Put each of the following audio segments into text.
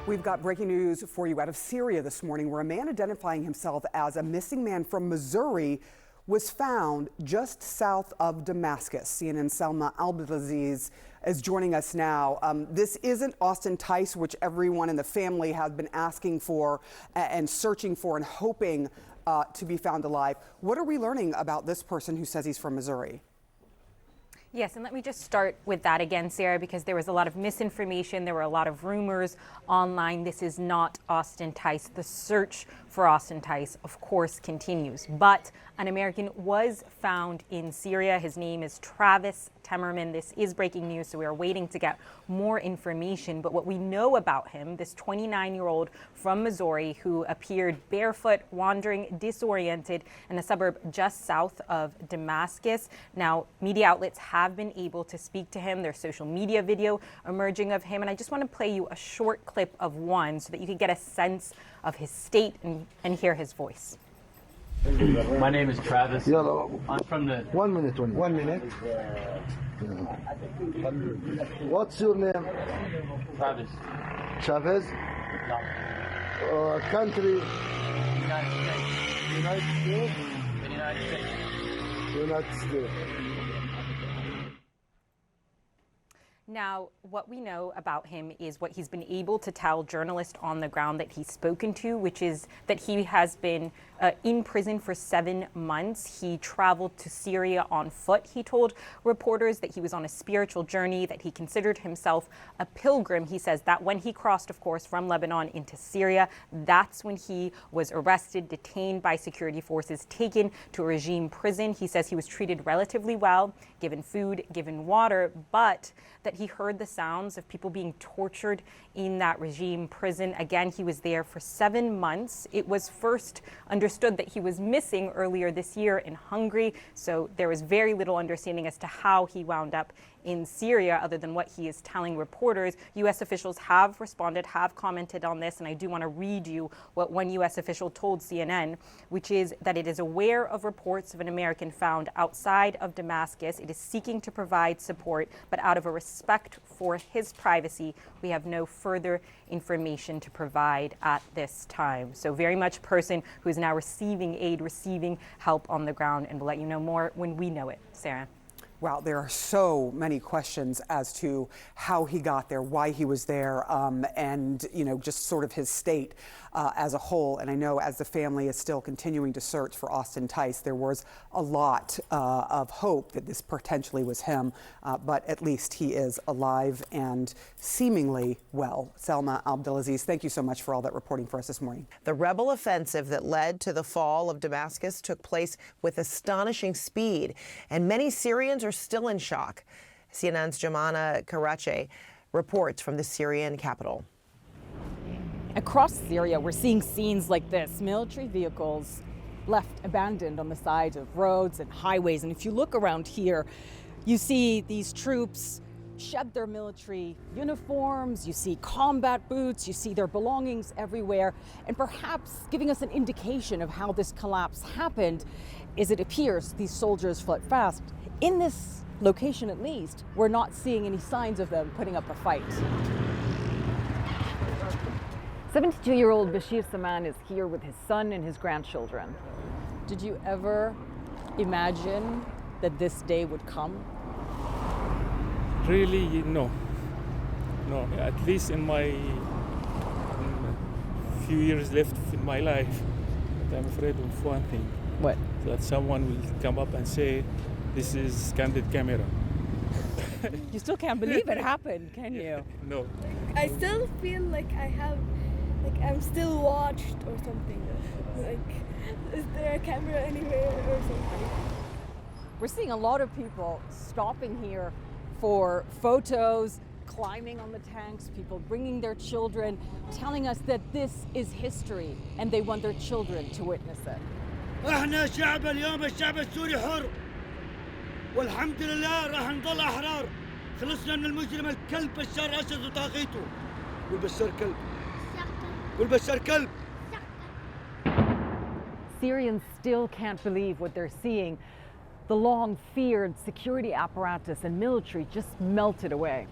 We've got breaking news for you out of Syria this morning, where a man identifying himself as a missing man from Missouri was found just south of Damascus. CNN's Salma Abdelaziz is joining us now. This isn't Austin Tice, which everyone in the family has been asking for and searching for and hoping to be found alive. What are we learning about this person who says he's from Missouri? Yes, and let me just start with that again, Sarah, because there was a lot of misinformation. There were a lot of rumors online. This is not Austin Tice. The search for Austin Tice, of course, continues. But an American was found in Syria. His name is Travis Temerman. This is breaking news, so we are waiting to get more information. But what we know about him, this 29-year-old from Missouri who appeared barefoot, wandering, disoriented in a suburb just south of Damascus. Now, media outlets have been able to speak to him. There's social media video emerging of him. And I just want to play you a short clip of one so that you can get a sense of his state and hear his voice. My name is Travis. I'm from the... 1 minute. 1 minute. What's your name? Travis. Chavez? No. Country? United States. United States? The United States. United States. Now, what we know about him is what he's been able to tell journalists on the ground that he's spoken to, which is that he has been in prison for 7 months. He traveled to Syria on foot. He told reporters that he was on a spiritual journey, that he considered himself a pilgrim. He says that when he crossed, of course, from Lebanon into Syria, that's when he was arrested, detained by security forces, taken to a regime prison. He says he was treated relatively well, given food, given water, but that he heard the sounds of people being tortured in that regime prison. Again, he was there for 7 months. It was first understood that he was missing earlier this year in Hungary, so there was very little understanding as to how he wound up in Syria other than what he is telling reporters. U.S. officials have responded, have commented on this, and I do want to read you what one U.S. official told CNN, which is that it is aware of reports of an American found outside of Damascus. It is seeking to provide support, but out of a respect for his privacy, we have no further information to provide at this time. So very much a person who is now receiving aid, receiving help on the ground, and we'll let you know more when we know it. Sarah. Wow, there are so many questions as to how he got there, why he was there, and, just sort of his state as a whole. And I know as the family is still continuing to search for Austin Tice, there was a lot of hope that this potentially was him, but at least he is alive and seemingly well. Salma Abdelaziz, thank you so much for all that reporting for us this morning. The rebel offensive that led to the fall of Damascus took place with astonishing speed, and many Syrians are still in shock. CNN's Jumana Karache reports from the Syrian capital. Across Syria, we're seeing scenes like this, military vehicles left abandoned on the sides of roads and highways. And if you look around here, you see these troops shed their military uniforms, you see combat boots, you see their belongings everywhere. And perhaps giving us an indication of how this collapse happened is it appears these soldiers fled fast. In this location, at least, we're not seeing any signs of them putting up a fight. 72-year-old Bashir Saman is here with his son and his grandchildren. Did you ever imagine that this day would come? Really, no. No, at least in my few years left in my life, but I'm afraid of one thing. What? That someone will come up and say, this is candid camera. You still can't believe it happened, can you? No. I still feel like I'm still watched or something. Is there a camera anywhere or something? We're seeing a lot of people stopping here for photos, climbing on the tanks, people bringing their children, telling us that this is history and they want their children to witness it. احنا شعب اليوم الشعب السوري حر والحمد لله راح نضل احرار خلصنا من المجرم الكلب بشار اسد وطاغيته والبشار كلب والبشار كلب. Syrians still can't believe what they're seeing. The long feared security apparatus and military just melted away.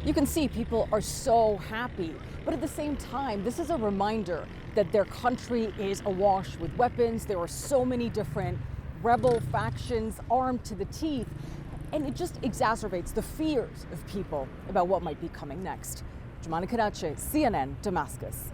You can see people are so happy, but at the same time, this is a reminder that their country is awash with weapons. There are so many different rebel factions armed to the teeth, and it just exacerbates the fears of people about what might be coming next. Jumana Karachi, CNN, Damascus.